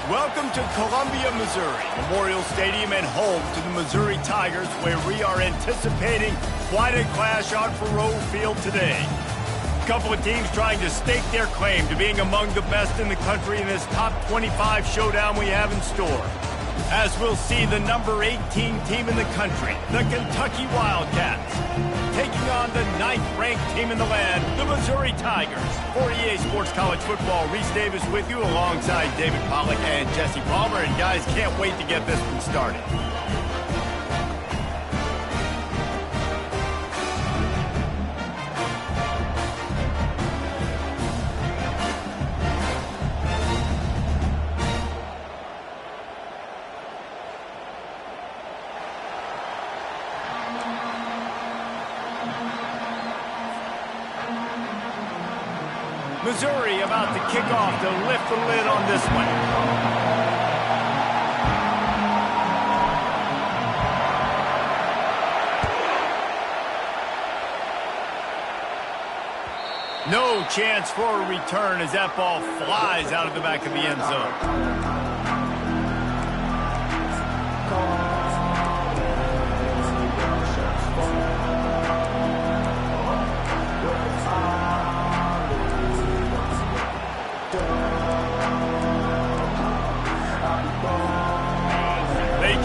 Welcome to Columbia, Missouri, Memorial Stadium and home to the Missouri Tigers, where we are anticipating quite a clash on Faroe Field today. A couple of teams trying to stake their claim to being among the best in the country in this top 25 showdown we have in store. As we'll see the number 18 team in the country, the Kentucky Wildcats, taking on the 9th-ranked team in the land, the Missouri Tigers. For EA Sports College Football, Reese Davis with you alongside David Pollack and Jesse Palmer. And guys, can't wait to get this one started. Missouri about to kick off to lift the lid on this one. No chance for a return as that ball flies out of the back of the end zone.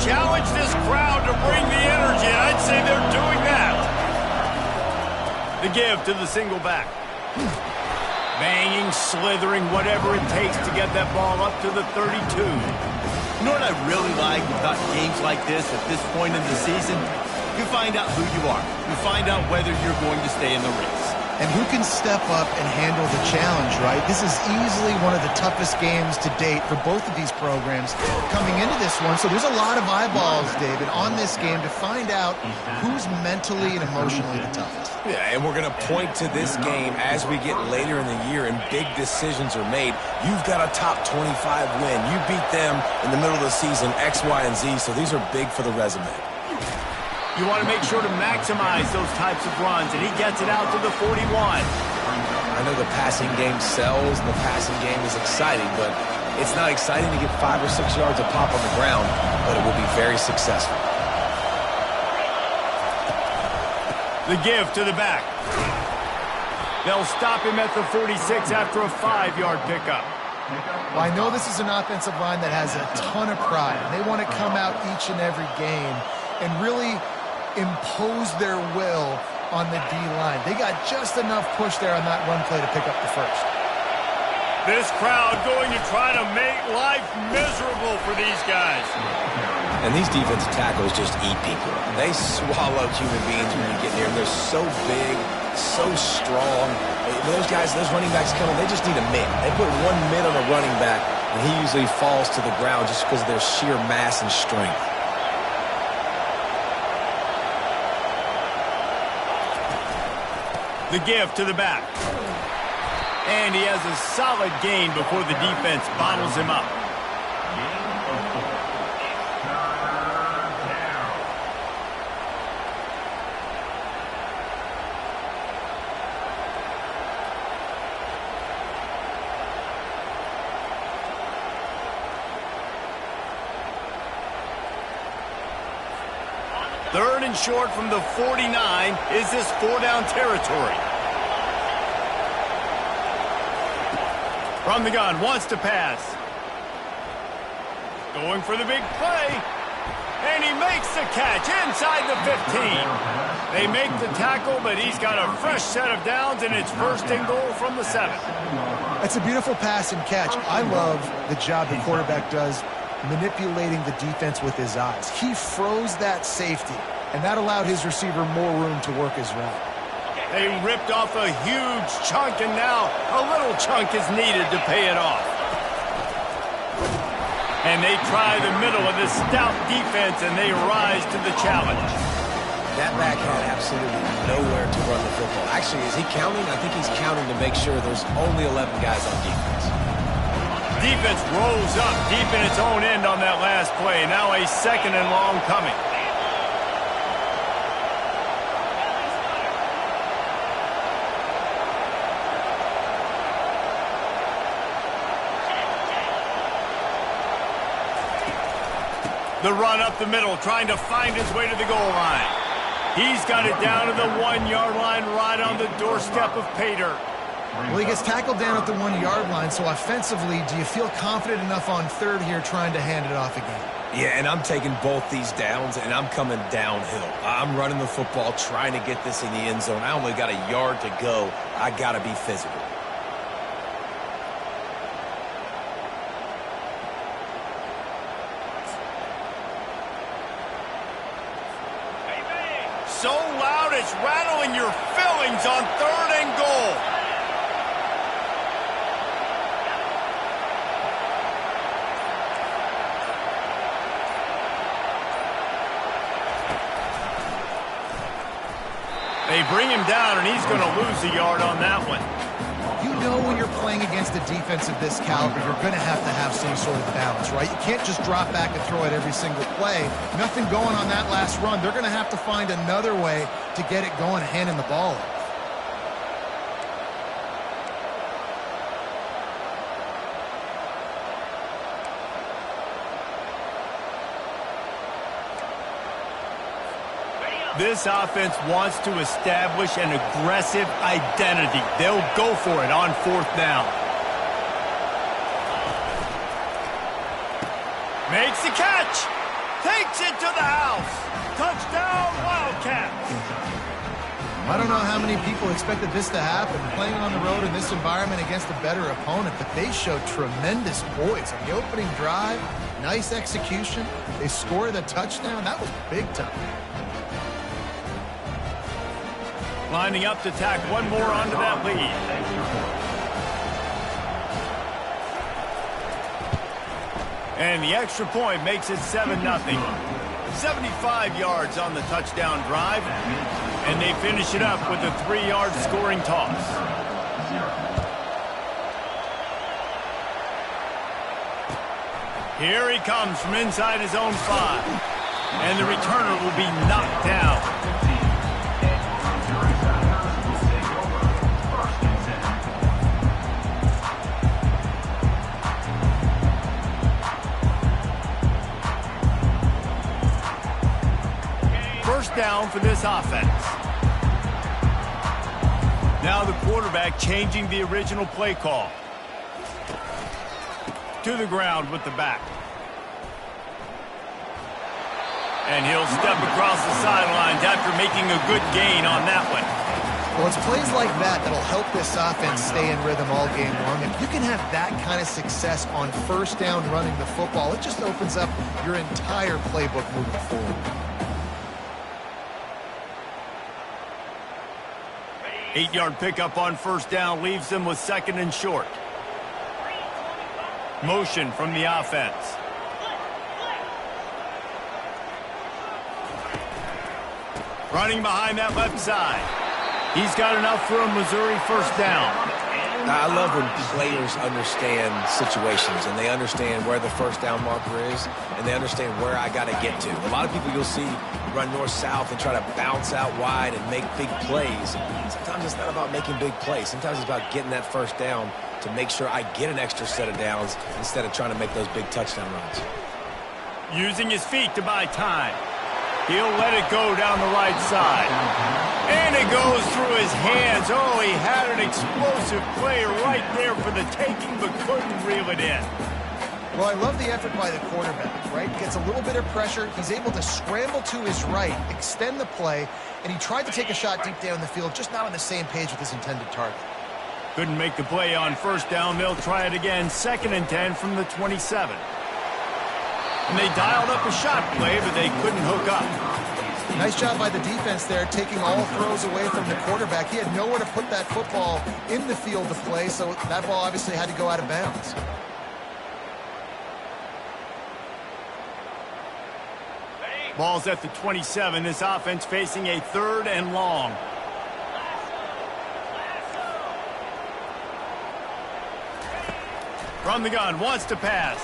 Challenge this crowd to bring the energy, and I'd say they're doing that. The give to the single back. Banging, slithering, whatever it takes to get that ball up to the 32. You know what I really like about games like this at this point in the season? You find out who you are. You find out whether you're going to stay in the race. And who can step up and handle the challenge, right? This is easily one of the toughest games to date for both of these programs coming into this one. So there's a lot of eyeballs, David, on this game to find out who's mentally and emotionally the toughest. Yeah, and we're going to point to this game as we get later in the year and big decisions are made. You've got a top 25 win. You beat them in the middle of the season, X, Y, and Z, so these are big for the resume. You want to make sure to maximize those types of runs, and he gets it out to the 41. I know the passing game sells, and the passing game is exciting, but it's not exciting to get 5 or 6 yards of pop on the ground, but it will be very successful. The give to the back. They'll stop him at the 46 after a 5-yard pickup. Well, I know this is an offensive line that has a ton of pride. They want to come out each and every game and really impose their will on the D-line. They got just enough push there on that run play to pick up the first. This crowd going to try to make life miserable for these guys. And these defensive tackles just eat people. They swallow human beings when you get near them. They're so big, so strong. Those guys, those running backs coming, they just need a mid. They put one mid on a running back, and he usually falls to the ground just because of their sheer mass and strength. The give to the back. And he has a solid gain before the defense bottles him up. Third and short from the 49. Is this 4-down territory? From the gun, wants to pass. Going for the big play. And he makes the catch inside the 15. They make the tackle, but he's got a fresh set of downs, and it's first and goal from the 7. That's a beautiful pass and catch. I love the job the quarterback does manipulating the defense with his eyes. He froze that safety, and that allowed his receiver more room to work his route. They ripped off a huge chunk, and now a little chunk is needed to pay it off. And they try the middle of this stout defense, and they rise to the challenge. That back had absolutely nowhere to run the football. Actually, is he counting? I think he's counting to make sure there's only 11 guys on defense. Defense rolls up deep in its own end on that last play. Now a 2nd and long coming. The run up the middle, trying to find his way to the goal line. He's got it down to the 1-yard line, right on the doorstep of pay dirt. Well, he gets tackled down at the 1-yard line, so offensively, do you feel confident enough on third here trying to hand it off again? Yeah, and I'm taking both these downs, and I'm coming downhill. I'm running the football, trying to get this in the end zone. I only got a yard to go. I got to be physical. So loud it's rattling your fillings on 3rd and goal. They bring him down, and he's going to lose a yard on that one. You know when you're playing against a defense of this caliber, you're going to have some sort of balance, right? You can't just drop back and throw it every single play. Nothing going on that last run. They're going to have to find another way to get it going, handing the ball off. This offense wants to establish an aggressive identity. They'll go for it on 4th down. Makes the catch. Takes it to the house. Touchdown, Wildcats. I don't know how many people expected this to happen, playing on the road in this environment against a better opponent, but they showed tremendous poise on the opening drive. Nice execution. They scored the touchdown. That was big time. Lining up to tack one more onto that lead. And the extra point makes it 7-0. 75 yards on the touchdown drive. And they finish it up with a 3-yard scoring toss. Here he comes from inside his own 5. And the returner will be knocked down. First down for this offense. Now the quarterback changing the original play call. To the ground with the back. And he'll step across the sidelines after making a good gain on that one. Well, it's plays like that that'll help this offense stay in rhythm all game long. If you can have that kind of success on first down running the football, it just opens up your entire playbook moving forward. 8-yard pickup on first down leaves them with 2nd and short. Motion from the offense. Running behind that left side. He's got enough for a Missouri first down. I love when players understand situations and they understand where the first down marker is and they understand where I got to get to. A lot of people you'll see run north-south and try to bounce out wide and make big plays. Sometimes it's not about making big plays. Sometimes it's about getting that first down to make sure I get an extra set of downs instead of trying to make those big touchdown runs. Using his feet to buy time. He'll let it go down the right side. And it goes through his hands. Oh, he had an explosive play right there for the taking, but couldn't reel it in. Well, I love the effort by the quarterback, right? Gets a little bit of pressure. He's able to scramble to his right, extend the play, and he tried to take a shot deep down the field, just not on the same page with his intended target. Couldn't make the play on first down. They'll try it again. 2nd and 10 from the 27. And they dialed up a shot play, but they couldn't hook up. Nice job by the defense there, taking all throws away from the quarterback. He had nowhere to put that football in the field to play, so that ball obviously had to go out of bounds. Ball's at the 27. This offense facing a 3rd and long. From the gun, wants to pass.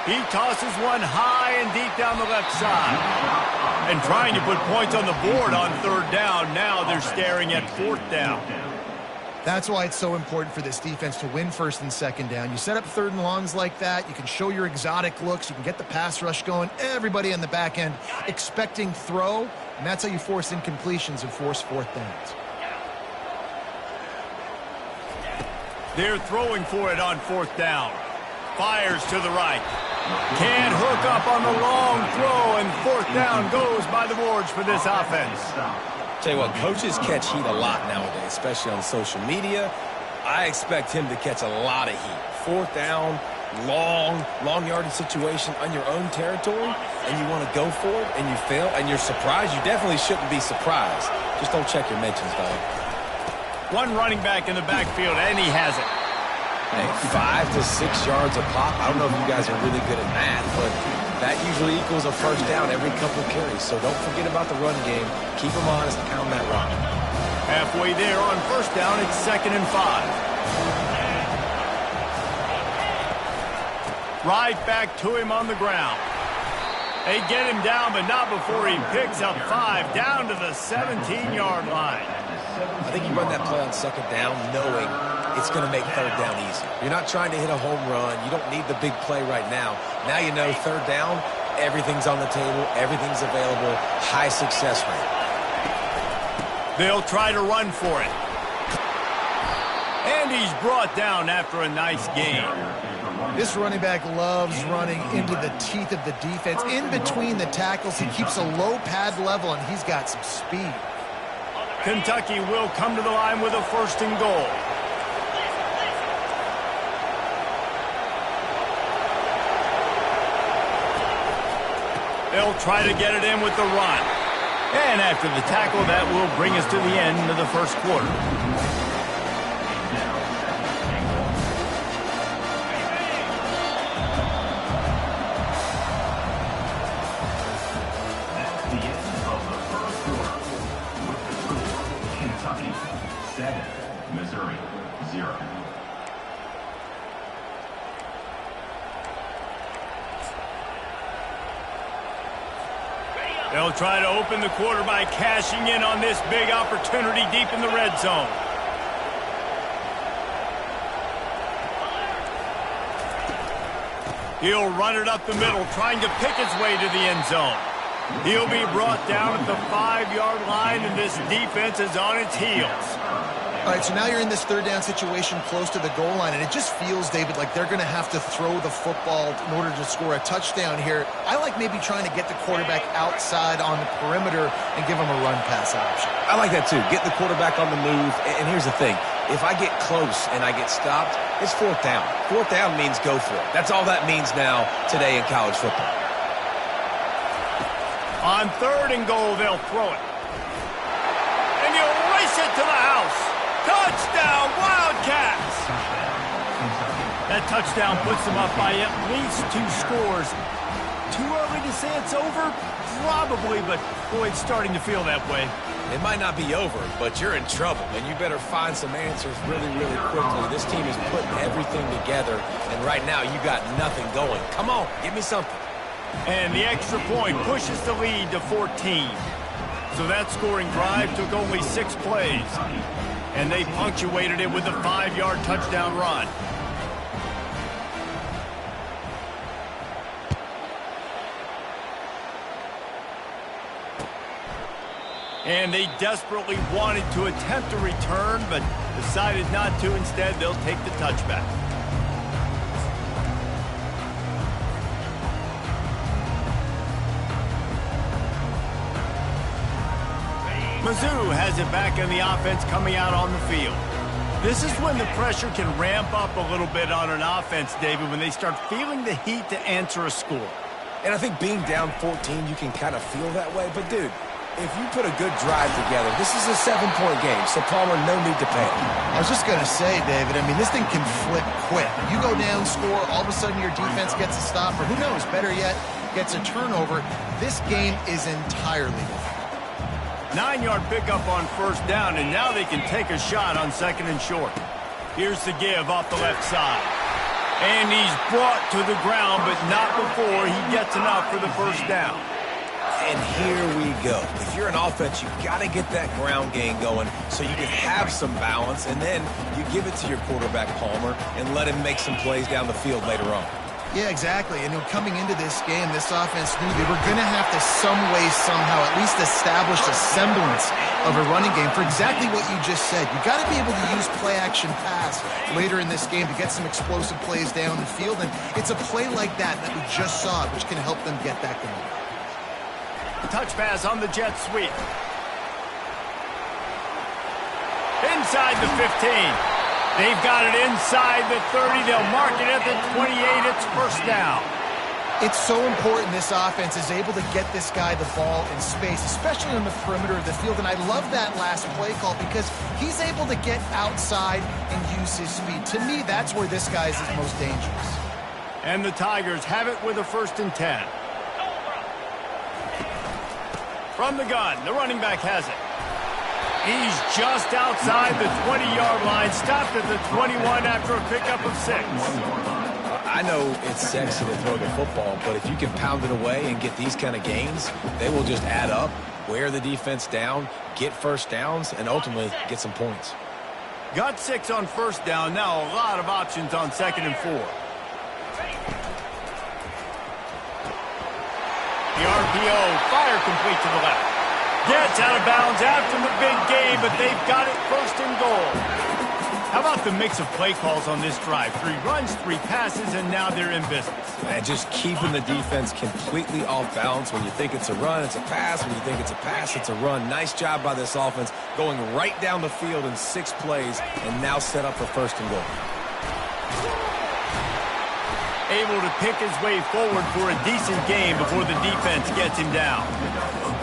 He tosses one high and deep down the left side. And trying to put points on the board on 3rd down. Now they're staring at 4th down. That's why it's so important for this defense to win first and second down. You set up third and longs like that. You can show your exotic looks. You can get the pass rush going. Everybody on the back end expecting throw, and that's how you force incompletions and force fourth downs. They're throwing for it on fourth down. Fires to the right. Can't hook up on the long throw, and fourth down goes by the boards for this offense. Tell you what, coaches catch heat a lot nowadays, especially on social media. I expect him to catch a lot of heat. Fourth down, long yardage situation on your own territory, and you want to go for it, and you fail, and you're surprised. You definitely shouldn't be surprised. Just don't check your mentions, dog. One running back in the backfield, and he has it. Hey, 5 to 6 yards a pop. I don't know if you guys are really good at math, but that usually equals a first down every couple of carries. So don't forget about the run game. Keep them honest, pound that rock. Halfway there on first down, it's 2nd and 5. Right back to him on the ground. They get him down, but not before he picks up 5 down to the 17-yard line. I think you run that play on second down knowing it's going to make third down easier. You're not trying to hit a home run. You don't need the big play right now. Now you know third down, everything's on the table, everything's available, high success rate. They'll try to run for it. And he's brought down after a nice gain. This running back loves running into the teeth of the defense. In between the tackles, he keeps a low pad level, and he's got some speed. Kentucky will come to the line with a 1st and goal. They'll try to get it in with the run. And after the tackle, that will bring us to the end of the first quarter. Kentucky 7, Missouri 0. They'll try to open the quarter by cashing in on this big opportunity deep in the red zone. He'll run it up the middle, trying to pick his way to the end zone. He'll be brought down at the 5-yard line, and this defense is on its heels. All right, so now you're in this third down situation close to the goal line, and it just feels, David, like they're going to have to throw the football in order to score a touchdown here. I like maybe trying to get the quarterback outside on the perimeter and give him a run-pass option. I like that, too. Get the quarterback on the move. And here's the thing. If I get close and I get stopped, it's fourth down. Fourth down means go for it. That's all that means now today in college football. On 3rd and goal, they'll throw it. And he'll race it to the house. Touchdown, Wildcats! That touchdown puts them up by at least 2 scores. Too early to say it's over? Probably, but boy, it's starting to feel that way. It might not be over, but you're in trouble, and you better find some answers really, really quickly. This team is putting everything together, and right now you got nothing going. Come on, give me something. And the extra point pushes the lead to 14. So that scoring drive took only 6 plays. And they punctuated it with a 5-yard touchdown run. And they desperately wanted to attempt a return, but decided not to. Instead, they'll take the touchback. Mizzou has it back in the offense coming out on the field. This is when the pressure can ramp up a little bit on an offense, David, when they start feeling the heat to answer a score. And I think being down 14, you can kind of feel that way. But, dude, if you put a good drive together, this is a 7-point game, so Palmer, no need to panic. I was just going to say, David, I mean, this thing can flip quick. You go down, score, all of a sudden your defense gets a stop, or who knows, better yet, gets a turnover. This game is entirely different. 9-yard pickup on first down, and now they can take a shot on 2nd and short. Here's the give off the left side. And he's brought to the ground, but not before he gets enough for the first down. And here we go. If you're an offense, you got to get that ground game going so you can have some balance, and then you give it to your quarterback, Palmer, and let him make some plays down the field later on. Yeah, exactly. And coming into this game, this offense knew they were going to have to some way, somehow, at least establish a semblance of a running game for exactly what you just said. You got to be able to use play-action pass later in this game to get some explosive plays down the field. And it's a play like that we just saw, which can help them get that going. Touch pass on the jet sweep. Inside the 15. They've got it inside the 30. They'll mark it at the 28. It's first down. It's so important this offense is able to get this guy the ball in space, especially on the perimeter of the field. And I love that last play call because he's able to get outside and use his speed. To me, that's where this guy is his most dangerous. And the Tigers have it with a 1st and 10. From the gun, the running back has it. He's just outside the 20-yard line, stopped at the 21 after a pickup of 6. I know it's sexy to throw the football, but if you can pound it away and get these kind of gains, they will just add up, wear the defense down, get first downs, and ultimately get some points. Got 6 on first down. Now a lot of options on 2nd and 4. The RPO, fire complete to the left. Gets out of bounds after the big game, but they've got it 1st and goal. How about the mix of play calls on this drive? 3 runs, 3 passes, and now they're in business. And just keeping the defense completely off balance. When you think it's a run, it's a pass. When you think it's a pass, it's a run. Nice job by this offense going right down the field in 6 plays and now set up for 1st and goal. Able to pick his way forward for a decent game before the defense gets him down.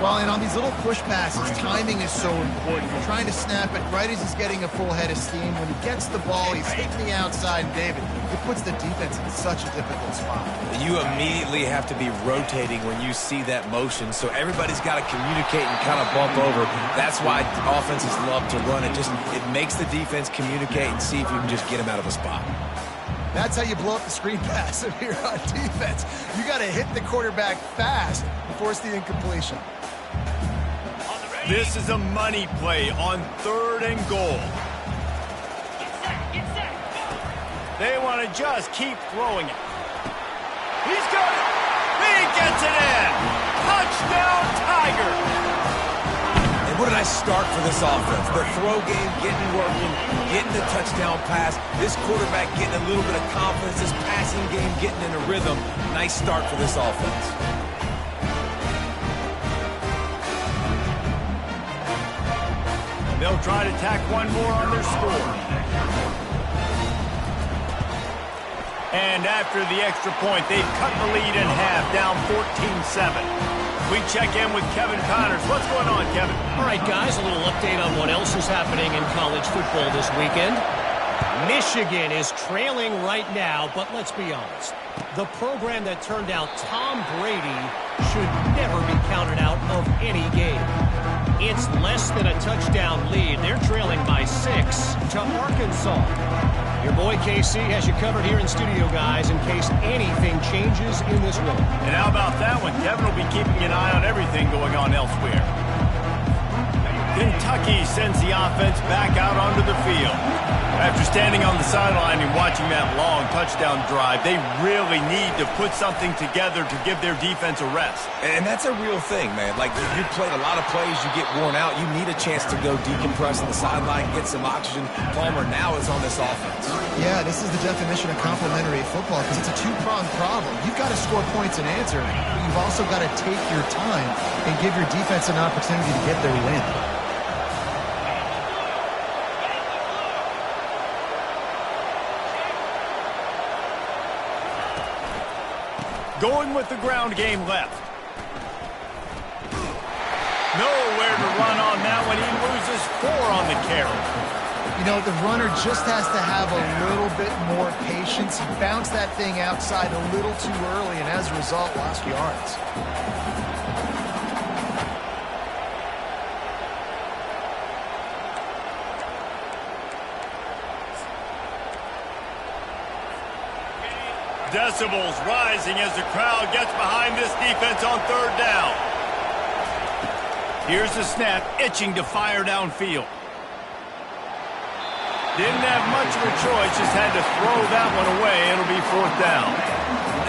Well, and on these little push passes, timing is so important. You're trying to snap it right as he's getting a full head of steam. When he gets the ball, he's hitting the outside, and David, it puts the defense in such a difficult spot. You immediately have to be rotating when you see that motion, so everybody's got to communicate and kind of bump over. That's why offenses love to run it. It makes the defense communicate and see if you can just get him out of a spot. That's how you blow up the screen pass if you're on defense. You got to hit the quarterback fast and force the incompletion. This is a money play on 3rd and goal. They want to just keep throwing it. He's got it. He gets it in. Touchdown, Tiger. And what did I start for this offense? The throw game getting working, getting the touchdown pass. This quarterback getting a little bit of confidence. This passing game getting in a rhythm. Nice start for this offense. They'll try to tack one more on their score. And after the extra point, they've cut the lead in half, down 14-7. We check in with Kevin Connors. What's going on, Kevin? All right, guys, a little update on what else is happening in college football this weekend. Michigan is trailing right now, but let's be honest. The program that turned out Tom Brady should never be counted out of any game. It's less than a touchdown lead. They're trailing by 6 to Arkansas. Your boy KC has you covered here in studio, guys, in case anything changes in this one. And how about that one? Kevin will be keeping an eye on everything going on elsewhere. Kentucky sends the offense back out onto the field. After standing on the sideline and watching that long touchdown drive, they really need to put something together to give their defense a rest. And that's a real thing, man. Like, you played a lot of plays, you get worn out. You need a chance to go decompress on the sideline, get some oxygen. Palmer now is on this offense. Yeah, this is the definition of complementary football because it's a two-pronged problem. You've got to score points and answer, but you've also got to take your time and give your defense an opportunity to get their win. Going with the ground game left. Nowhere to run on that one. He loses 4 on the carry. You know, the runner just has to have a little bit more patience. He bounced that thing outside a little too early, and as a result, lost yards. Decibels rising as the crowd gets behind this defense on 3rd down. Here's the snap, itching to fire downfield. Didn't have much of a choice, just had to throw that one away. It'll be 4th down.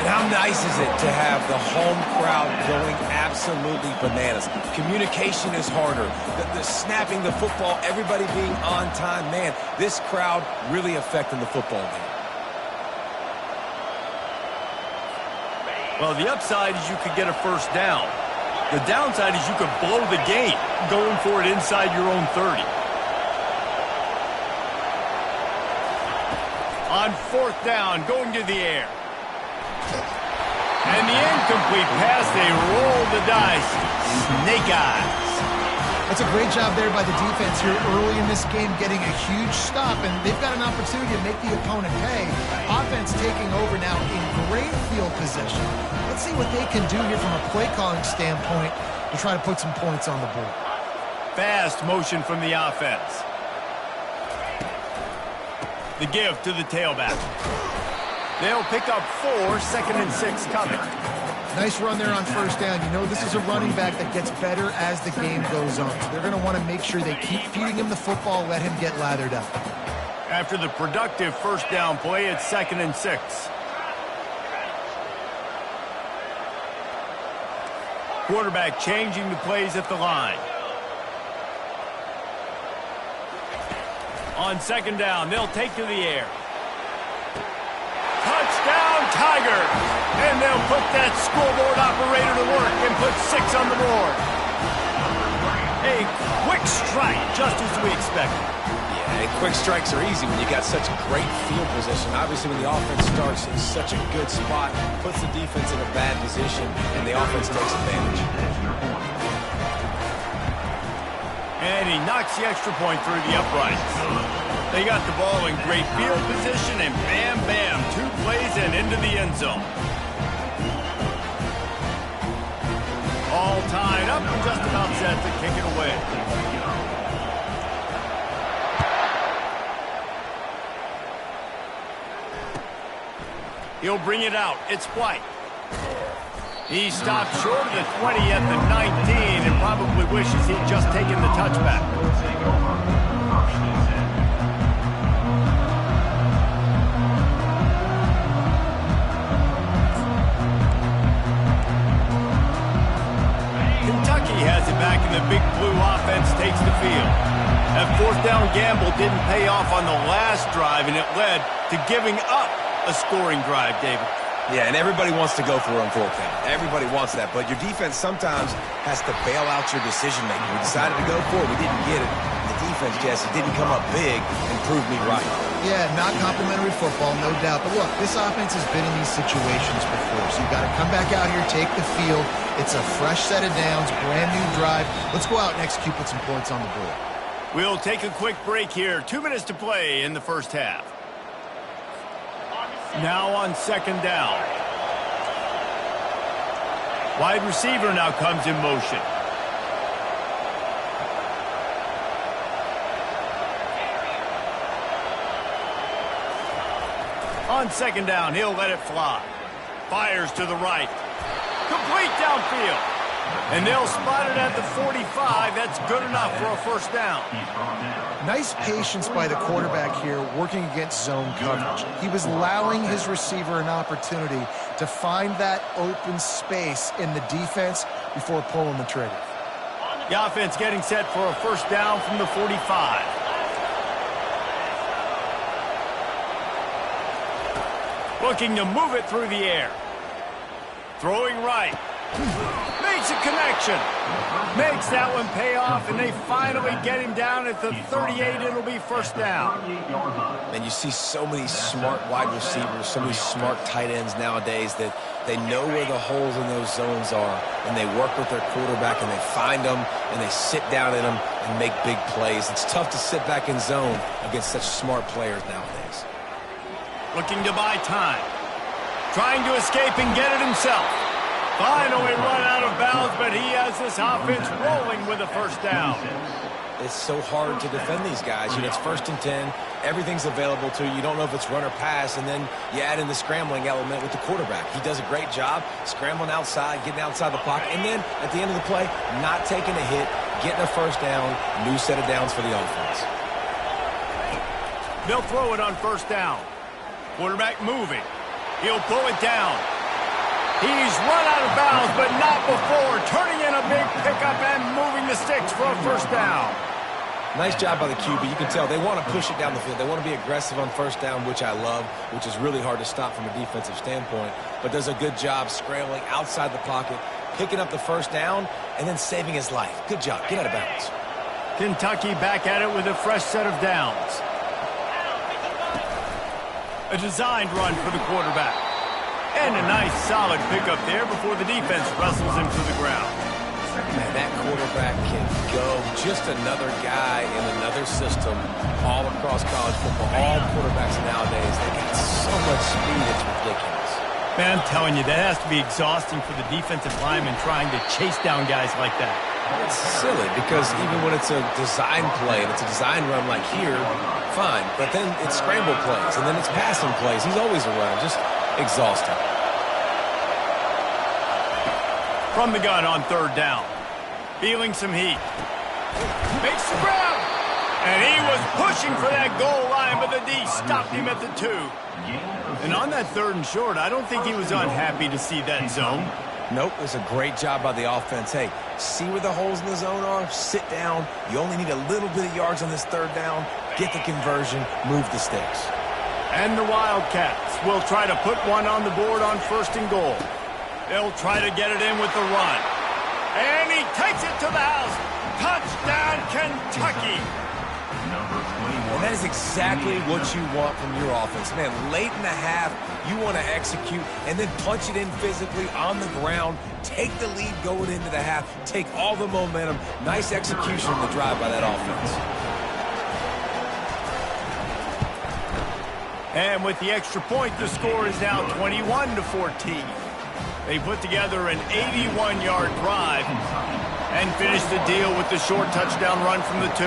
And how nice is it to have the home crowd going absolutely bananas? Communication is harder. The snapping the football, everybody being on time. Man, this crowd really affecting the football game. Well, the upside is you could get a 1st down. The downside is you could blow the game going for it inside your own 30. On 4th down, going to the air. And the incomplete pass, they roll the dice. Snake eyes. That's a great job there by the defense here early in this game, getting a huge stop, and they've got an opportunity to make the opponent pay. Offense taking over now in great field position. Let's see what they can do here from a play calling standpoint to try to put some points on the board. Fast motion from the offense. The give to the tailback. They'll pick up 4, 2nd and 6 coming. Nice run there on 1st down. You know this is a running back that gets better as the game goes on. So they're going to want to make sure they keep feeding him the football, let him get lathered up. After the productive 1st down play, it's 2nd and 6. Quarterback changing the plays at the line. On 2nd down, they'll take to the air. Touchdown, Tigers! And they'll put that scoreboard operator to work and put 6 on the board. A quick strike, just as we expected. Yeah, and quick strikes are easy when you got such great field position. Obviously, when the offense starts in such a good spot, puts the defense in a bad position, and the offense takes advantage. And he knocks the extra point through the uprights. They got the ball in great field position, and bam, bam, 2 plays and into the end zone. All tied up and just about set to kick it away. He'll bring it out. It's White. He stopped short of the 20 at the 19 and probably wishes he'd just taken the touchback. Kentucky has it back, and the Big Blue offense takes the field. That 4th down gamble didn't pay off on the last drive, and it led to giving up a scoring drive, David. Yeah, and everybody wants to go for it on 4th down. Everybody wants that, but your defense sometimes has to bail out your decision-making. We decided to go for it. We didn't get it. The defense, Jesse, didn't come up big and prove me right. Yeah, not complimentary football, no doubt. But look, this offense has been in these situations before, so you've got to come back out here, take the field. It's a fresh set of downs, brand new drive. Let's go out and execute, put some points on the board. We'll take a quick break here. 2 minutes to play in the 1st half. Now on 2nd down. Wide receiver now comes in motion. On 2nd down, he'll let it fly. Fires to the right. Complete downfield. And they'll spot it at the 45. That's good enough for a 1st down. Nice patience by the quarterback here working against zone coverage. He was allowing his receiver an opportunity to find that open space in the defense before pulling the trigger. The offense getting set for a 1st down from the 45. Looking to move it through the air. Throwing right. Makes a connection. Makes that one pay off, and they finally get him down at the 38. It'll be 1st down. And you see so many smart wide receivers, so many smart tight ends nowadays that they know where the holes in those zones are, and they work with their quarterback, and they find them, and they sit down in them and make big plays. It's tough to sit back in zone against such smart players nowadays. Looking to buy time. Trying to escape and get it himself. Finally run out of bounds, but he has this offense rolling with a 1st down. it's so hard to defend these guys. You know, it's 1st and 10. Everything's available to you. You don't know if it's run or pass, and then you add in the scrambling element with the quarterback. He does a great job scrambling outside, getting outside the pocket, and then at the end of the play, not taking a hit, getting a 1st down, new set of downs for the offense. They'll throw it on 1st down. Quarterback moving. He'll pull it down. He's run out of bounds, but not before turning in a big pickup and moving the sticks for a 1st down. Nice job by the QB. You can tell they want to push it down the field. They want to be aggressive on 1st down, which I love, which is really hard to stop from a defensive standpoint, but does a good job scrambling outside the pocket, picking up the 1st down, and then saving his life. Good job. Get out of bounds. Kentucky back at it with a fresh set of downs. A designed run for the quarterback. And a nice solid pickup there before the defense wrestles him to the ground. Man, that quarterback can go. Just another guy in another system all across college football. All quarterbacks nowadays, they got so much speed, it's ridiculous. Man, I'm telling you, that has to be exhausting for the defensive lineman trying to chase down guys like that. It's silly because even when it's a design play and it's a design run like here, fine. But then it's scramble plays and then it's passing plays. He's always around. Just exhausting. From the gun on 3rd down. Feeling some heat. Makes the grab. And he was pushing for that goal line, but the D stopped him at the 2. And on that 3rd and short, I don't think he was unhappy to see that zone. Nope, it was a great job by the offense. Hey, see where the holes in the zone are? Sit down. You only need a little bit of yards on this 3rd down. Get the conversion. Move the sticks. And the Wildcats will try to put one on the board on 1st and goal. They'll try to get it in with the run. And he takes it to the house. Touchdown, Kentucky. And that is exactly what you want from your offense. Man, late in the half, you want to execute and then punch it in physically on the ground. Take the lead going into the half. Take all the momentum. Nice execution on the drive by that offense. And with the extra point, the score is now 21-14. They put together an 81-yard drive and finished the deal with the short touchdown run from the 2.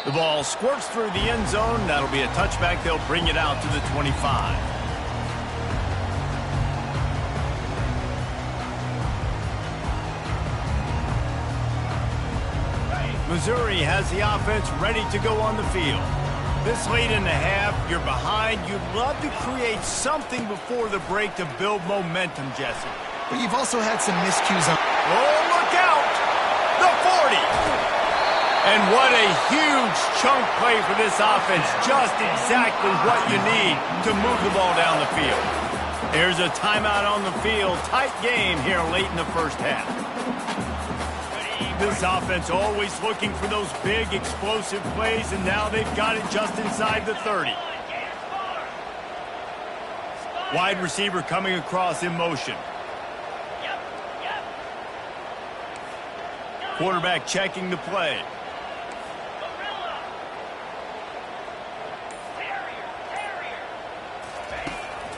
The ball squirts through the end zone. That'll be a touchback. They'll bring it out to the 25. Missouri has the offense ready to go on the field. This late in the half, you're behind. You'd love to create something before the break to build momentum, Jesse. But you've also had some miscues on. Oh, look out! The 40! And what a huge chunk play for this offense. Just exactly what you need to move the ball down the field. There's a timeout on the field. Tight game here late in the 1st half. This offense always looking for those big, explosive plays, and now they've got it just inside the 30. Wide receiver coming across in motion. Quarterback checking the play.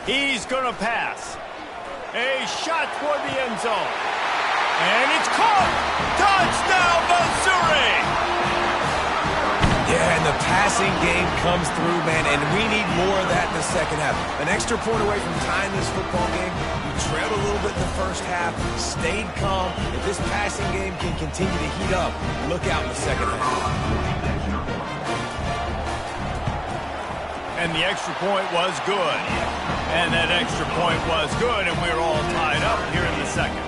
He's going to pass. A shot toward the end zone. And it's caught! Touchdown, Missouri! Yeah, and the passing game comes through, man, and we need more of that in the 2nd half. An extra point away from tying this football game. You trailed a little bit in the 1st half, stayed calm. If this passing game can continue to heat up, look out in the 2nd half. And the extra point was good. And that extra point was good, and we're all tied up here in the 2nd.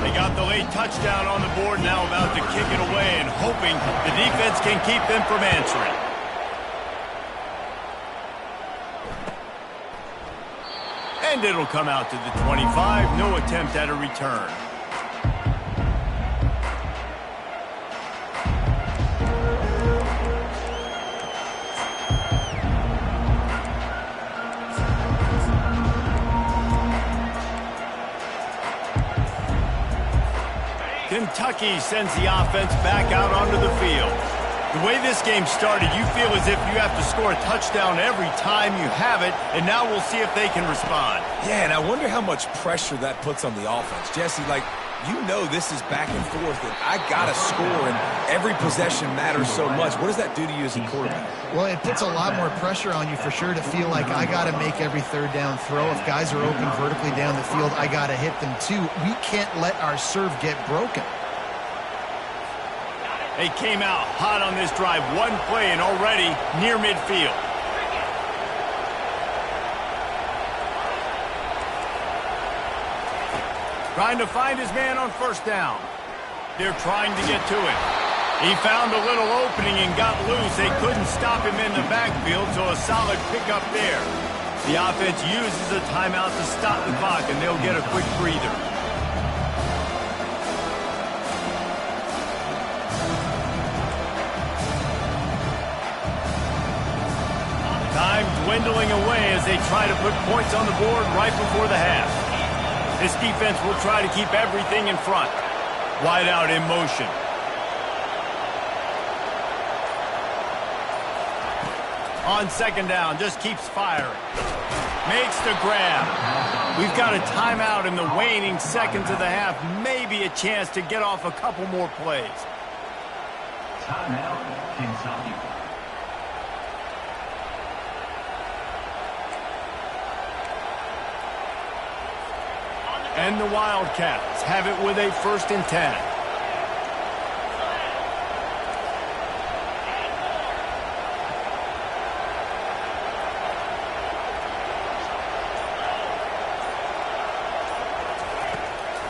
They got the late touchdown on the board, now about to kick it away and hoping the defense can keep them from answering. And it'll come out to the 25. No attempt at a return. Kentucky sends the offense back out onto the field. The way this game started, you feel as if you have to score a touchdown every time you have it, and now we'll see if they can respond. Yeah, and I wonder how much pressure that puts on the offense. Jesse, like, you know this is back and forth, and I got to score, and every possession matters so much. What does that do to you as a quarterback? Well, it puts a lot more pressure on you for sure to feel like I got to make every third down throw. If guys are open vertically down the field, I got to hit them too. We can't let our serve get broken. They came out hot on this drive. One play and already near midfield. Trying to find his man on first down. They're trying to get to him. He found a little opening and got loose. They couldn't stop him in the backfield, so a solid pickup there. The offense uses a timeout to stop the clock, and they'll get a quick breather. Time dwindling away as they try to put points on the board right before the half. This defense will try to keep everything in front. Wide out in motion. On second down, just keeps firing. Makes the grab. We've got a timeout in the waning seconds of the half. Maybe a chance to get off a couple more plays. Timeout, Kentucky. And the Wildcats have it with a 1st and 10.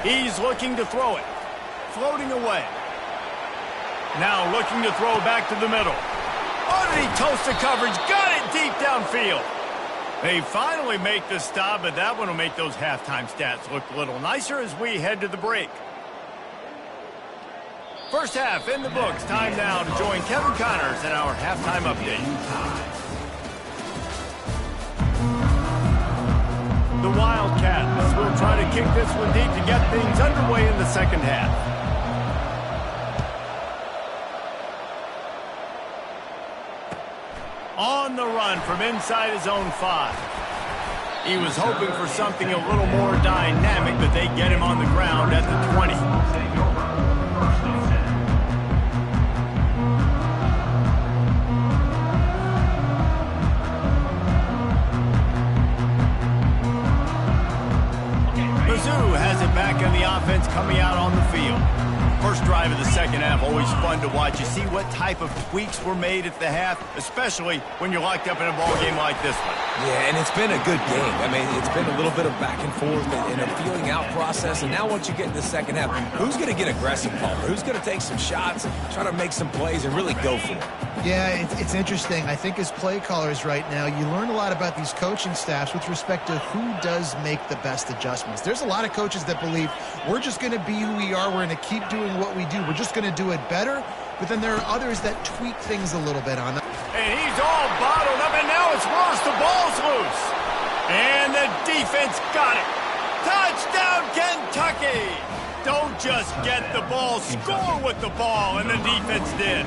He's looking to throw it. Floating away. Now looking to throw back to the middle. Oh, did he toast the coverage? Got it deep downfield. They finally make the stop, but that one will make those halftime stats look a little nicer as we head to the break. First half in the books. Time now to join Kevin Connors in our halftime update. The Wildcats will try to kick this one deep to get things underway in the second half. On the run from inside his own 5. He was hoping for something a little more dynamic, but they get him on the ground at the 20. Mizzou has it back on the offense coming out on the field. First drive of the second half, always fun to watch. You see what type of tweaks were made at the half, especially when you're locked up in a ball game like this one. Yeah, and it's been a good game. I mean, it's been a little bit of back and forth and a feeling out process. And now once you get in the second half, who's going to get aggressive, Palmer? Who's going to take some shots, try to make some plays, and really go for it? Yeah, it's interesting. I think as play callers right now, you learn a lot about these coaching staffs with respect to who does make the best adjustments. There's a lot of coaches that believe we're just going to be who we are. We're going to keep doing what we do. We're just going to do it better. But then there are others that tweak things a little bit on that. And he's all bottled up, and now it's worse. The ball's loose. And the defense got it. Touchdown, Kentucky! Don't just get the ball, score with the ball, and the defense did.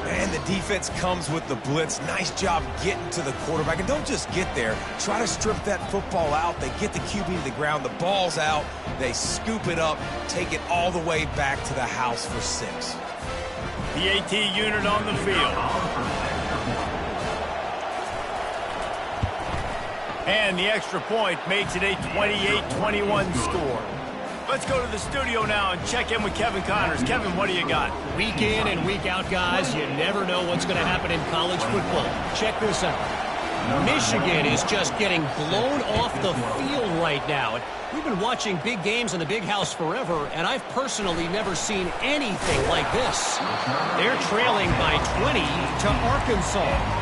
And the defense comes with the blitz. Nice job getting to the quarterback. And don't just get there. Try to strip that football out. They get the QB to the ground. The ball's out. They scoop it up, take it all the way back to the house for 6. The AT unit on the field. And the extra point makes it a 28-21 score. Let's go to the studio now and check in with Kevin Connors. Kevin, what do you got? Week in and week out, guys, you never know what's going to happen in college football. Check this out. Michigan is just getting blown off the field right now. We've been watching big games in the big house forever, and I've personally never seen anything like this. They're trailing by 20 to Arkansas.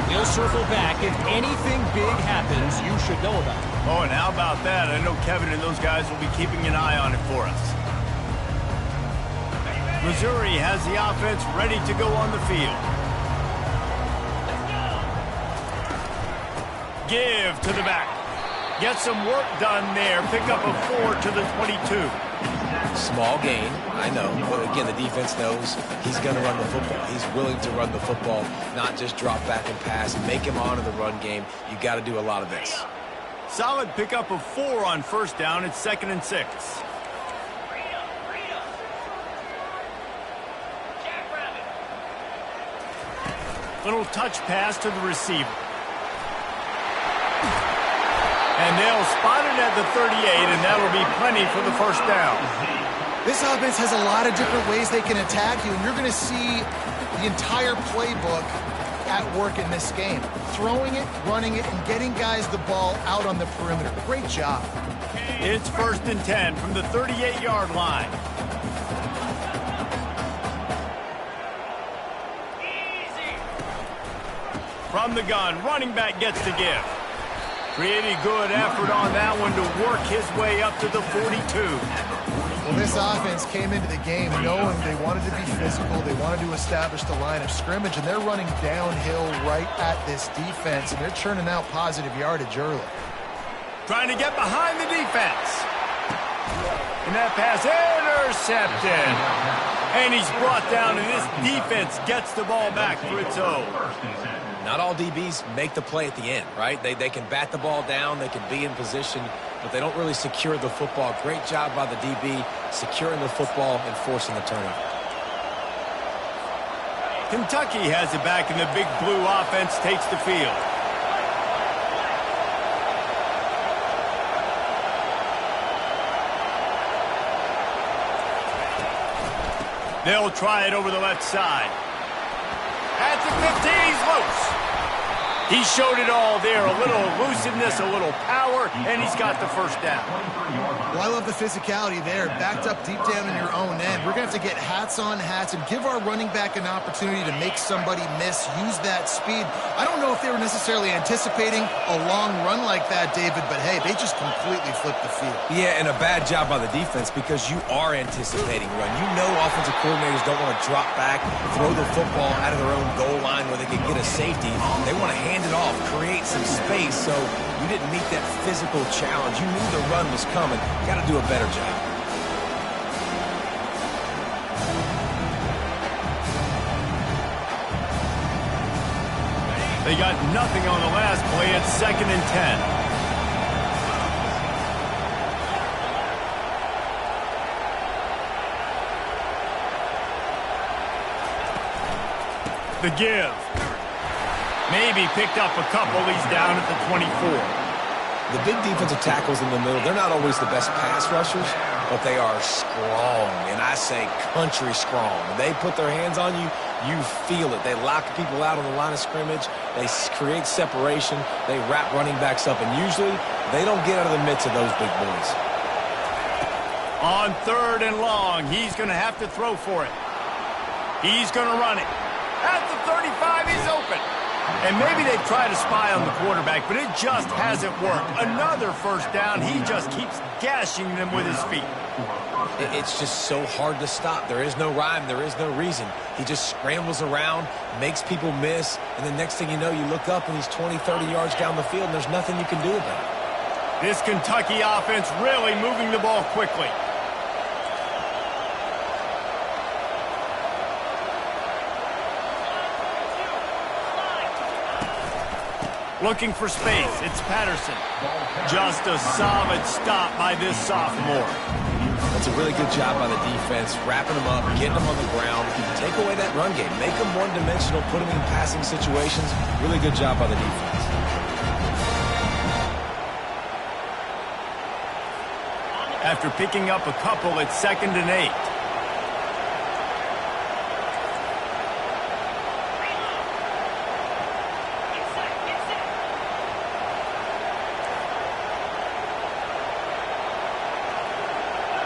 We'll circle back. If anything big happens, you should know about it. Oh, and how about that? I know Kevin and those guys will be keeping an eye on it for us. Missouri has the offense ready to go on the field. Give to the back. Get some work done there. Pick up a 4 to the 22. Small gain, I know. But again, the defense knows he's going to run the football. He's willing to run the football, not just drop back and pass. Make him honor the run game. You got to do a lot of this. Solid pickup of 4 on first down. It's 2nd and 6. Little touch pass to the receiver. And they'll spot it at the 38, and that'll be plenty for the first down. This offense has a lot of different ways they can attack you, and you're going to see the entire playbook at work in this game. Throwing it, running it, and getting guys the ball out on the perimeter. Great job. It's 1st and 10 from the 38-yard line. From the gun, running back gets the give. Pretty good effort on that one to work his way up to the 42. Well, this offense came into the game knowing they wanted to be physical. They wanted to establish the line of scrimmage, and they're running downhill right at this defense, and they're churning out positive yardage early. Trying to get behind the defense. And that pass intercepted. And he's brought down, and this defense gets the ball back for its own. Not all DBs make the play at the end, right? They can bat the ball down, they can be in position, but they don't really secure the football. Great job by the DB securing the football and forcing the turnover. Kentucky has it back, and the big blue offense takes the field. They'll try it over the left side. At the 15, he's loose. He showed it all there. A little elusiveness, a little power, and he's got the first down. Well, I love the physicality there. Backed up deep down in your own end. We're going to have to get hats on hats and give our running back an opportunity to make somebody miss, use that speed. I don't know if they were necessarily anticipating a long run like that, David, but hey, they just completely flipped the field. Yeah, and a bad job by the defense because you are anticipating run. You know offensive coordinators don't want to drop back, throw the football out of their own goal line where they can get a safety. They want to hand it off, create some space, so you didn't meet that physical challenge. You knew the run was coming. Got to do a better job. They got nothing on the last play. It's 2nd and 10. The give. Maybe picked up a couple. He's down at the 24. The big defensive tackles in the middle, they're not always the best pass rushers, but they are strong, and I say country strong. When they put their hands on you, you feel it. They lock people out on the line of scrimmage. They create separation. They wrap running backs up, and usually they don't get out of the midst of those big boys. On 3rd and long, he's going to have to throw for it. He's going to run it. At the 35, he's open. And maybe they've tried to spy on the quarterback, but it just hasn't worked. Another first down. He just keeps gashing them with his feet. It's just so hard to stop. There is no rhyme. There is no reason. He just scrambles around, makes people miss, and the next thing you know, you look up and he's 20, 30 yards down the field, and there's nothing you can do about it. This Kentucky offense really moving the ball quickly. Looking for space. It's Patterson. Just a solid stop by this sophomore. That's a really good job by the defense, wrapping them up, getting them on the ground. Take away that run game. Make them one-dimensional, put them in passing situations. Really good job by the defense. After picking up a couple, it's 2nd and 8.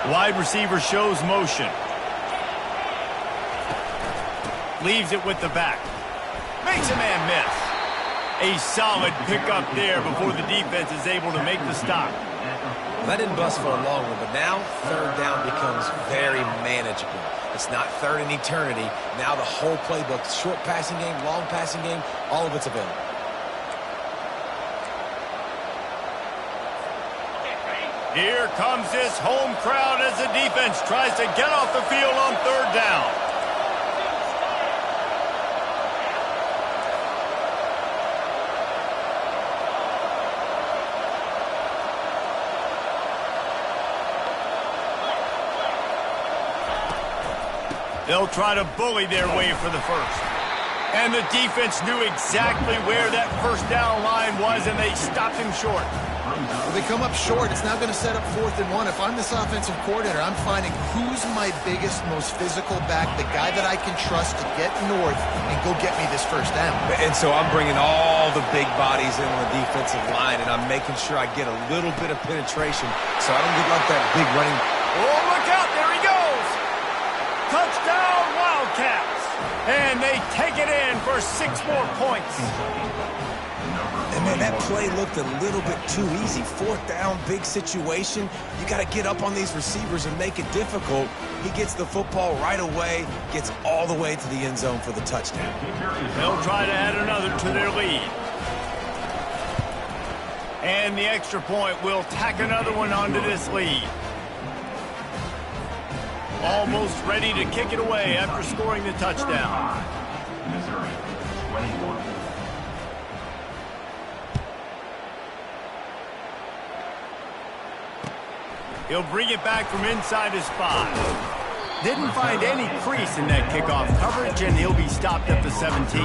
Wide receiver shows motion. Leaves it with the back. Makes a man miss. A solid pickup there before the defense is able to make the stop. That didn't bust for a long one, but now 3rd down becomes very manageable. It's not 3rd in eternity. Now the whole playbook, short passing game, long passing game, all of it's available. Here comes this home crowd as the defense tries to get off the field on third down. They'll try to bully their way for the first. And the defense knew exactly where that first down line was, and they stopped him short. Well, they come up short. It's now going to set up 4th and 1. If I'm this offensive coordinator, I'm finding who's my biggest, most physical back, the guy that I can trust to get north and go get me this first down. And so I'm bringing all the big bodies in on the defensive line, and I'm making sure I get a little bit of penetration so I don't get like that big running. Oh, look out. There he goes. Touchdown, Wildcats. And they take it in for 6 more points. And, man, that play looked a little bit too easy. 4th down, big situation. You got to get up on these receivers and make it difficult. He gets the football right away, gets all the way to the end zone for the touchdown. They'll try to add another to their lead. And the extra point will tack another one onto this lead. Almost ready to kick it away after scoring the touchdown. Missouri, 21. He'll bring it back from inside his 5. Didn't find any crease in that kickoff coverage, and he'll be stopped at the 17.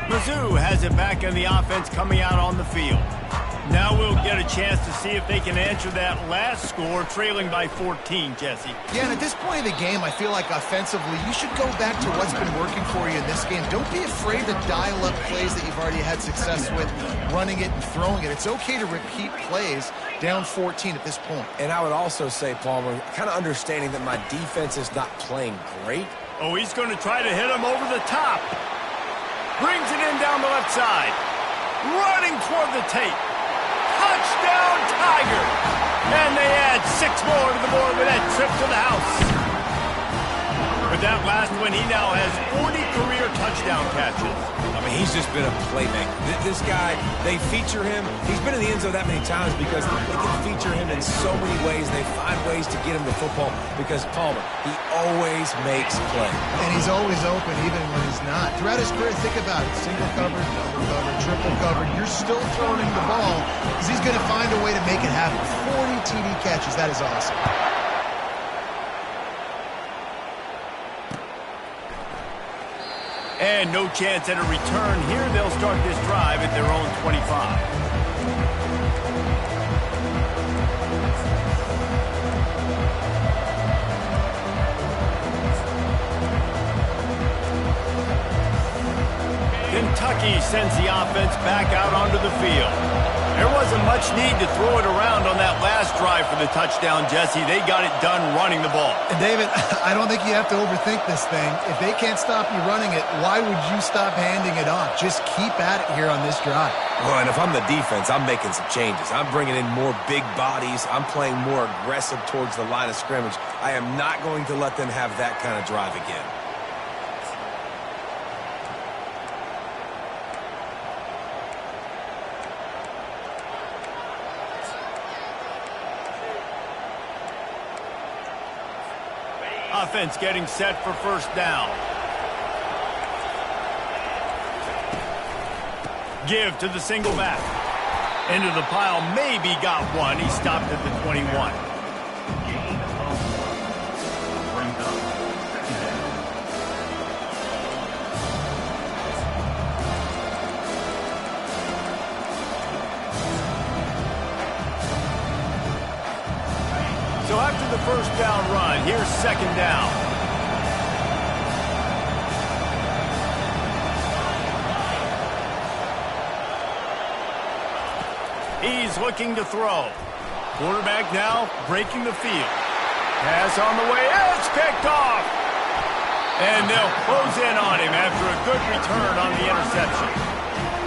Mizzou has it back in the offense coming out on the field. Now we'll get a chance to see if they can answer that last score, trailing by 14, Jesse. Yeah, and at this point of the game, I feel like offensively, you should go back to what's been working for you in this game. Don't be afraid to dial up plays that you've already had success with, running it and throwing it. It's okay to repeat plays down 14 at this point. And I would also say, Palmer, kind of understanding that my defense is not playing great. Oh, he's going to try to hit him over the top. Brings it in down the left side. Running toward the tape. Touchdown, Tigers! And they add 6 more to the board with that trip to the house. With that last one, he now has 40 career touchdown catches. I mean, he's just been a playmaker. This guy, they feature him. He's been in the end zone that many times because they can feature him in so many ways. They find ways to get him the football because Palmer, he always makes plays. And he's always open even when he's not. Throughout his career, think about it. Single covered, double covered, triple covered. You're still throwing him the ball because he's going to find a way to make it happen. 40 TD catches. That is awesome. And no chance at a return here. They'll start this drive at their own 25. Kentucky sends the offense back out onto the field. There wasn't much need to throw it around on that last drive for the touchdown, Jesse. They got it done running the ball. And David, I don't think you have to overthink this thing. If they can't stop you running it, why would you stop handing it off? Just keep at it here on this drive. Well, and if I'm the defense, I'm making some changes. I'm bringing in more big bodies. I'm playing more aggressive towards the line of scrimmage. I am not going to let them have that kind of drive again. Offense getting set for first down. Give to the single back. Into the pile, maybe got one. He stopped at the 21. So after the first down run, here's second down. He's looking to throw. Quarterback now breaking the field. Pass on the way. It's picked off. And they'll close in on him after a good return on the interception.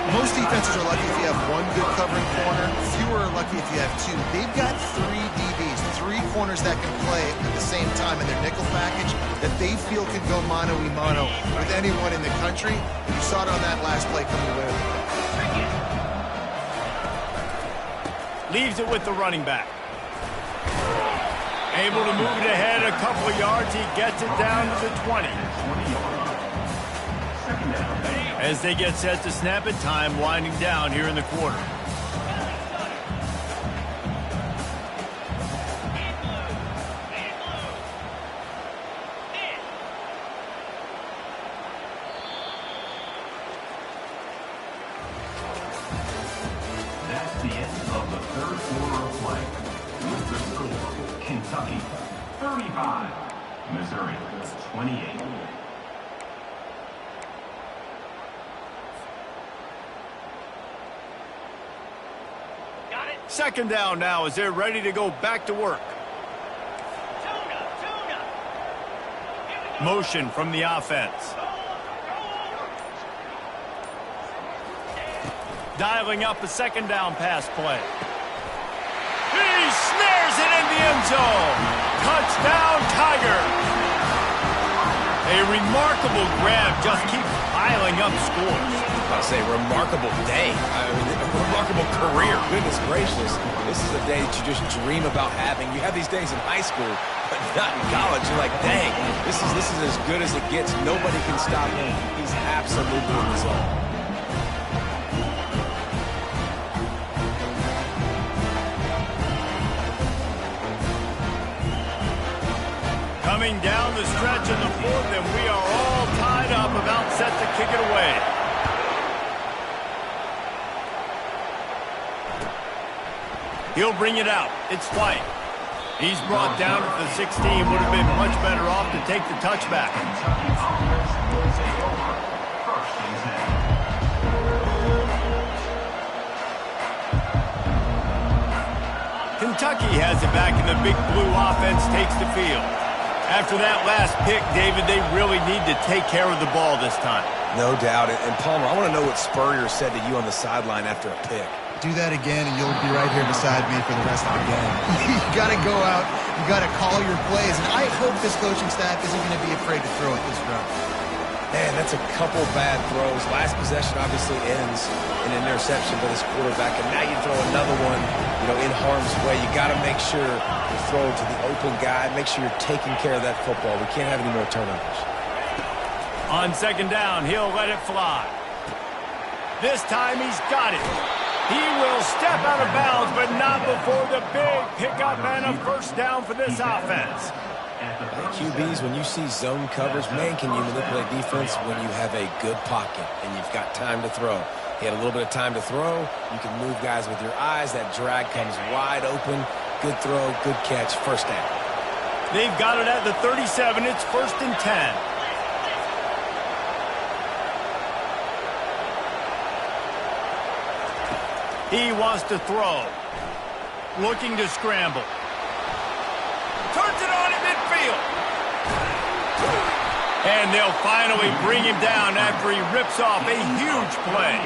Most defenses are lucky if you have one good covering corner. Fewer are lucky if you have two. They've got three DBs, three corners that can play at the same time in their nickel package that they feel can go mano-a-mano with anyone in the country. And you saw it on that last play coming away with it. Leaves it with the running back. Able to move it ahead a couple of yards. He gets it down to the 20. As they get set to snap it, time winding down here in the quarter. That's the end of the third quarter of play. With the score, Kentucky 35, Missouri 28. Second down now as they're ready to go back to work. Motion from the offense. Dialing up a second down pass play. He snares it in the end zone. Touchdown, Tigers. A remarkable grab just keeps piling up scores. I say remarkable day. I mean, a remarkable career. Goodness gracious. This is a day that you just dream about having. You have these days in high school, but not in college. You're like, dang, this is as good as it gets. Nobody can stop him. He's absolutely in the zone. Coming down the stretch in the fourth, and we are all tied up, about set to kick it away. He'll bring it out. It's White. He's brought down at the 16. Would have been much better off to take the touchback. Kentucky offense will take over. First and 10. Kentucky has it back, and the big blue offense takes the field. After that last pick, David, they really need to take care of the ball this time. No doubt. And Palmer, I want to know what Spurrier said to you on the sideline after a pick. Do that again, and you'll be right here beside me for the rest of the game. You got to go out. You got to call your plays, and I hope this coaching staff isn't going to be afraid to throw at this route. Man, that's a couple bad throws. Last possession obviously ends in an interception by this quarterback, and now you throw another one, in harm's way. You got to make sure you throw it to the open guy. Make sure you're taking care of that football. We can't have any more turnovers. On second down, he'll let it fly. This time he's got it. He will step out of bounds, but not before the big pickup and a first down for this offense. QBs, when you see zone coverage, man, can you manipulate defense when you have a good pocket and you've got time to throw. He had a little bit of time to throw. You can move guys with your eyes. That drag comes wide open. Good throw, good catch, first down. They've got it at the 37. It's first and 10. He wants to throw. Looking to scramble. Turns it on in midfield. And they'll finally bring him down after he rips off a huge play.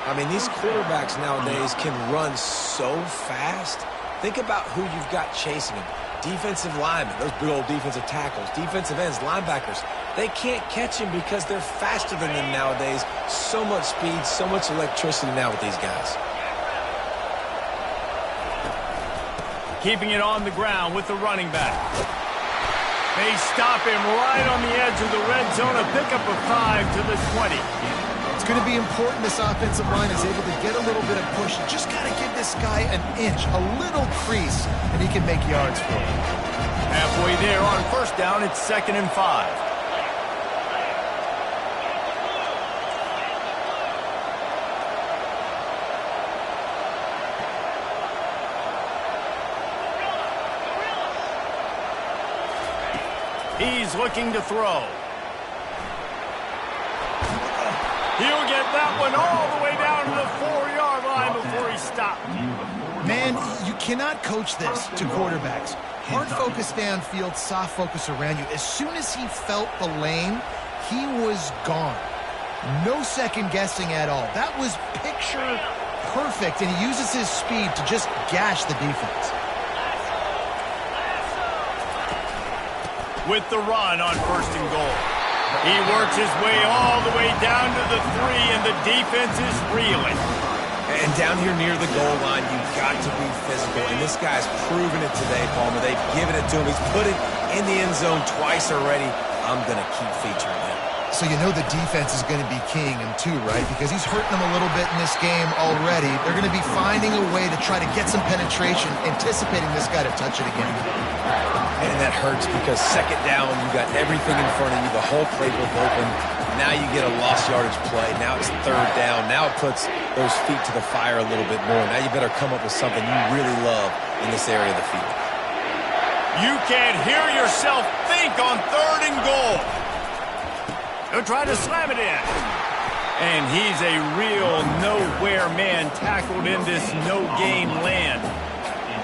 I mean, these quarterbacks nowadays can run so fast. Think about who you've got chasing him. Defensive linemen, those big old defensive tackles, defensive ends, linebackers. They can't catch him because they're faster than them nowadays. So much speed, so much electricity now with these guys. Keeping it on the ground with the running back. They stop him right on the edge of the red zone. A pickup of 5 to the 20. It's going to be important this offensive line is able to get a little bit of push. You just got to give this guy an inch, a little crease, and he can make yards for you. Halfway there on first down, it's 2nd and 5. He's looking to throw. He'll get that one all the way down to the 4-yard line before he stopped. Man, you cannot coach this to quarterbacks. Hard focus downfield, soft focus around you. As soon as he felt the lane, he was gone. No second guessing at all. That was picture perfect, and he uses his speed to just gash the defense. With the run on 1st and goal. He works his way all the way down to the 3, and the defense is reeling. And down here near the goal line, you've got to be physical. And this guy's proven it today, Palmer. They've given it to him. He's put it in the end zone twice already. I'm going to keep featuring him. So you know the defense is going to be keying him too, right? Because he's hurting them a little bit in this game already. They're going to be finding a way to try to get some penetration, anticipating this guy to touch it again. And that hurts because second down, you got everything in front of you, the whole playbook open. Now you get a lost yardage play. Now it's 3rd down. Now it puts those feet to the fire a little bit more. Now you better come up with something you really love in this area of the field. You can't hear yourself think on 3rd and goal. They'll try to slam it in. And he's a real nowhere man tackled in this no-gain land.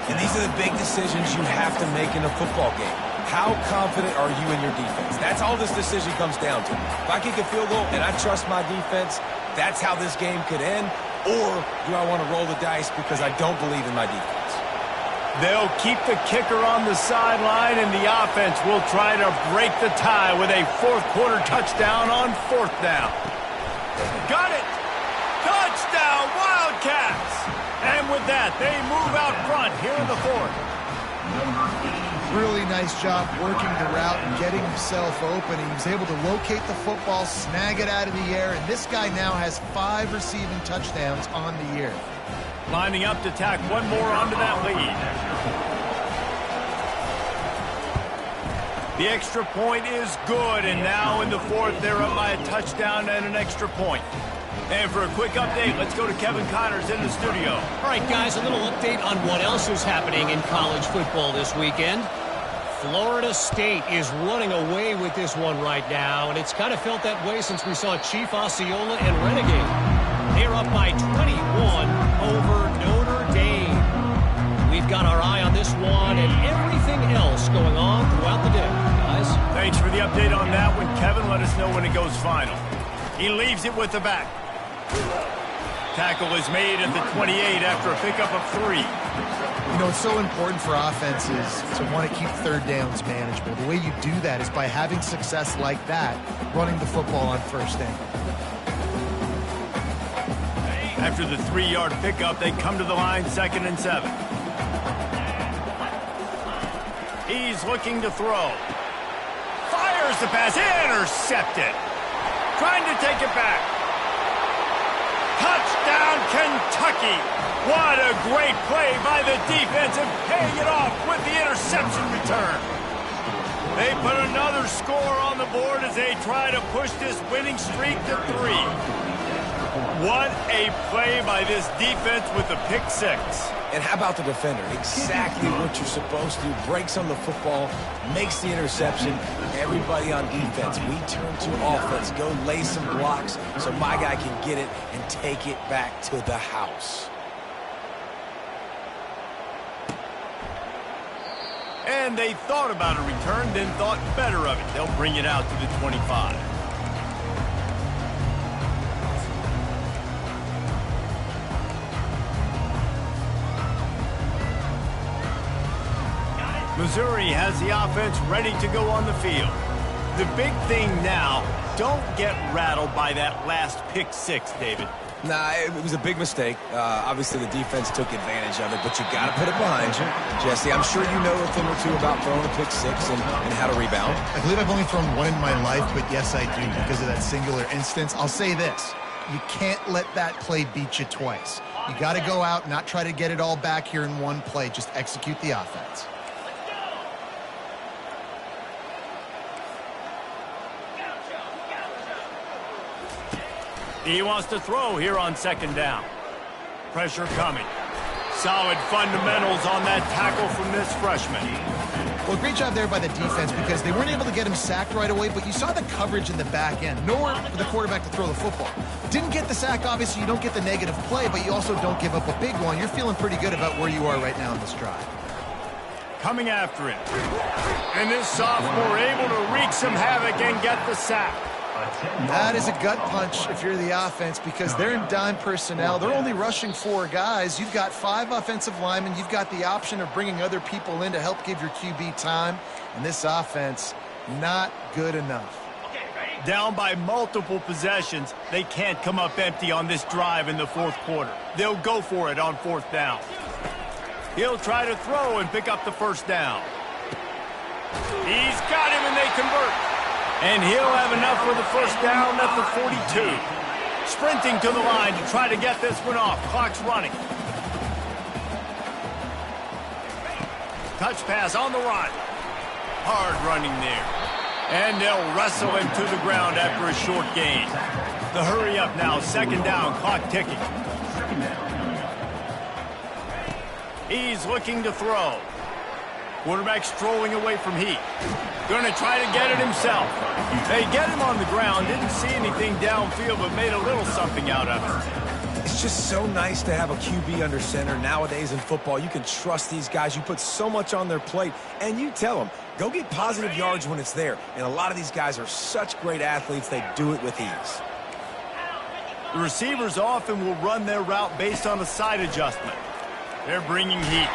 And these are the big decisions you have to make in a football game. How confident are you in your defense? That's all this decision comes down to. If I kick a field goal and I trust my defense, that's how this game could end. Or do I want to roll the dice because I don't believe in my defense? They'll keep the kicker on the sideline, and the offense will try to break the tie with a 4th-quarter touchdown on 4th down. Got it! Touchdown, Wildcats! And with that, they move out front here in the 4th. Really nice job working the route and getting himself open. He was able to locate the football, snag it out of the air, and this guy now has 5 receiving touchdowns on the year. Lining up to tack one more onto that lead. The extra point is good, and now in the 4th, they're up by a touchdown and an extra point. And for a quick update, let's go to Kevin Connors in the studio. All right, guys, a little update on what else is happening in college football this weekend. Florida State is running away with this one right now, and it's kind of felt that way since we saw Chief Osceola and Renegade. They're up by 21 over Notre Dame. We've got our eye on this one and everything else going on throughout the day, guys. Thanks for the update on that one, Kevin. Let us know when it goes final. He leaves it with the back. Tackle is made at the 28 after a pickup of 3. You know, it's so important for offenses to want to keep 3rd downs manageable. The way you do that is by having success like that, running the football on 1st down. After the 3-yard pickup, they come to the line 2nd and 7. He's looking to throw. Fires the pass. Intercepted. Trying to take it back. Touchdown, Kentucky. What a great play by the defense and paying it off with the interception return. They put another score on the board as they try to push this winning streak to 3. What a play by this defense with the pick 6. And how about the defender? Exactly what you're supposed to. Breaks on the football, makes the interception. Everybody on defense, we turn to offense. Go lay some blocks so my guy can get it and take it back to the house. And they thought about a return, then thought better of it. They'll bring it out to the 25. Missouri has the offense ready to go on the field. The big thing now, don't get rattled by that last pick 6, David. Nah, it was a big mistake. Obviously, the defense took advantage of it, but you got to put it behind you. Jesse, I'm sure you know a thing or two about throwing a pick 6 and how to rebound. I believe I've only thrown one in my life, but yes, I do because of that singular instance. I'll say this. You can't let that play beat you twice. You got to go out, not try to get it all back here in one play. Just execute the offense. He wants to throw here on 2nd down. Pressure coming. Solid fundamentals on that tackle from this freshman. Well, great job there by the defense because they weren't able to get him sacked right away, but you saw the coverage in the back end. Nowhere for the quarterback to throw the football. Didn't get the sack, obviously. You don't get the negative play, but you also don't give up a big one. You're feeling pretty good about where you are right now in this drive. Coming after it. And this sophomore able to wreak some havoc and get the sack. That is a gut punch if you're the offense because they're in dime personnel. They're only rushing 4 guys. You've got 5 offensive linemen. You've got the option of bringing other people in to help give your QB time. And this offense, not good enough. Down by multiple possessions, they can't come up empty on this drive in the 4th quarter. They'll go for it on 4th down. He'll try to throw and pick up the 1st down. He's got him and they convert. And he'll have enough for the 1st down at the 42. Sprinting to the line to try to get this one off. Clock's running. Touch pass on the run. Hard running there. And they'll wrestle him to the ground after a short gain. The hurry up now, 2nd down, clock ticking. He's looking to throw. Quarterback strolling away from Heat. Going to try to get it himself. They get him on the ground, didn't see anything downfield, but made a little something out of it. It's just so nice to have a QB under center. Nowadays in football, you can trust these guys. You put so much on their plate, and you tell them, go get positive yards when it's there. And a lot of these guys are such great athletes, they do it with ease. The receivers often will run their route based on a side adjustment. They're bringing heat.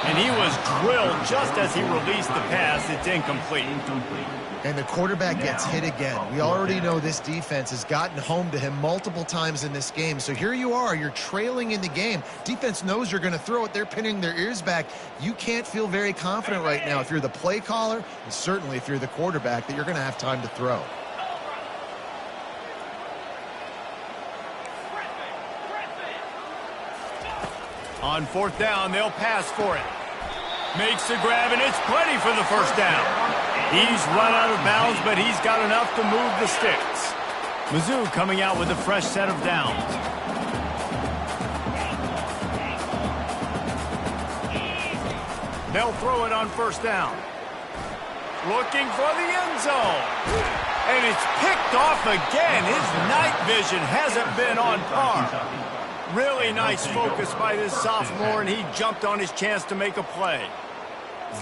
And he was drilled just as he released the pass. It's incomplete. And the quarterback gets hit again. We already know this defense has gotten home to him multiple times in this game. So here you are. You're trailing in the game. Defense knows you're going to throw it. They're pinning their ears back. You can't feel very confident right now if you're the play caller, and certainly if you're the quarterback, that you're going to have time to throw. On 4th down, they'll pass for it. Makes the grab, and it's plenty for the 1st down. He's run out of bounds, but he's got enough to move the sticks. Mizzou coming out with a fresh set of downs. They'll throw it on 1st down. Looking for the end zone. And it's picked off again. His night vision hasn't been on par. Really nice focus by this sophomore, and he jumped on his chance to make a play.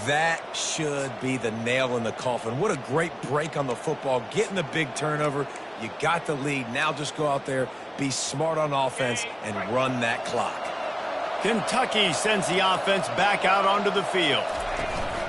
That should be the nail in the coffin. What a great break on the football. Getting the big turnover. You got the lead. Now just go out there, be smart on offense, and run that clock. Kentucky sends the offense back out onto the field.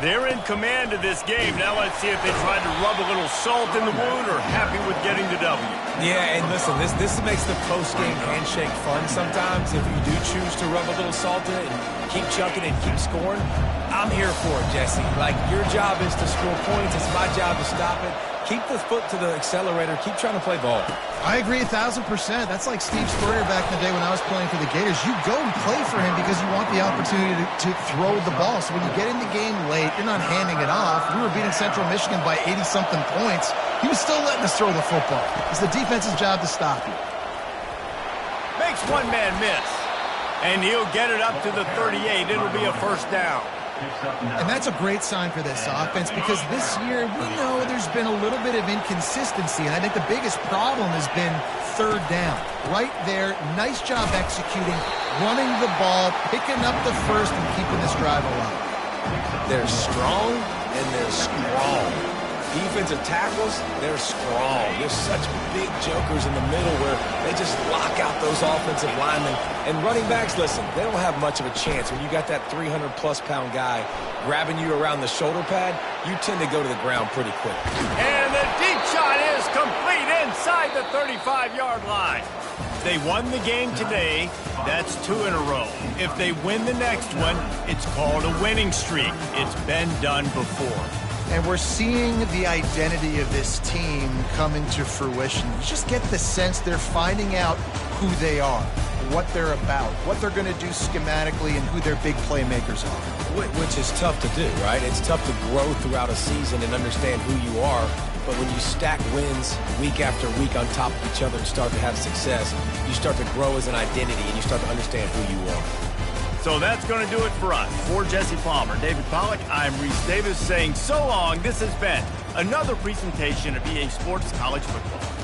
They're in command of this game. Now let's see if they try to rub a little salt in the wound or happy with getting the W. Yeah, and listen, this makes the post-game handshake fun sometimes if you do choose to rub a little salt in it and keep chucking and keep scoring. I'm here for it, Jesse. Like, your job is to score points. It's my job to stop it. Keep the foot to the accelerator. Keep trying to play ball. I agree 1,000%. That's like Steve Spurrier back in the day when I was playing for the Gators. You go and play for him because you want the opportunity to throw the ball. So when you get in the game late, you're not handing it off. We were beating Central Michigan by 80-something points. He was still letting us throw the football. It's the defense's job to stop you. Makes one man miss. And he'll get it up to the 38. It'll be a 1st down. And that's a great sign for this offense because this year we know there's been a little bit of inconsistency, and I think the biggest problem has been 3rd down. Right there, nice job executing, running the ball, picking up the 1st, and keeping this drive alive. They're strong, and they're strong. Defensive tackles, they're strong. There's such big jokers in the middle where they just lock out those offensive linemen. And running backs, listen, they don't have much of a chance. When you got that 300-plus pound guy grabbing you around the shoulder pad, you tend to go to the ground pretty quick. And the deep shot is complete inside the 35-yard line. They won the game today. That's 2 in a row. If they win the next one, it's called a winning streak. It's been done before. And we're seeing the identity of this team come into fruition. You just get the sense they're finding out who they are, what they're about, what they're going to do schematically, and who their big playmakers are. Which is tough to do, right? It's tough to grow throughout a season and understand who you are. But when you stack wins week after week on top of each other and start to have success, you start to grow as an identity and you start to understand who you are. So that's going to do it for us. For Jesse Palmer, David Pollack, I'm Reese Davis saying so long. This has been another presentation of EA Sports College Football.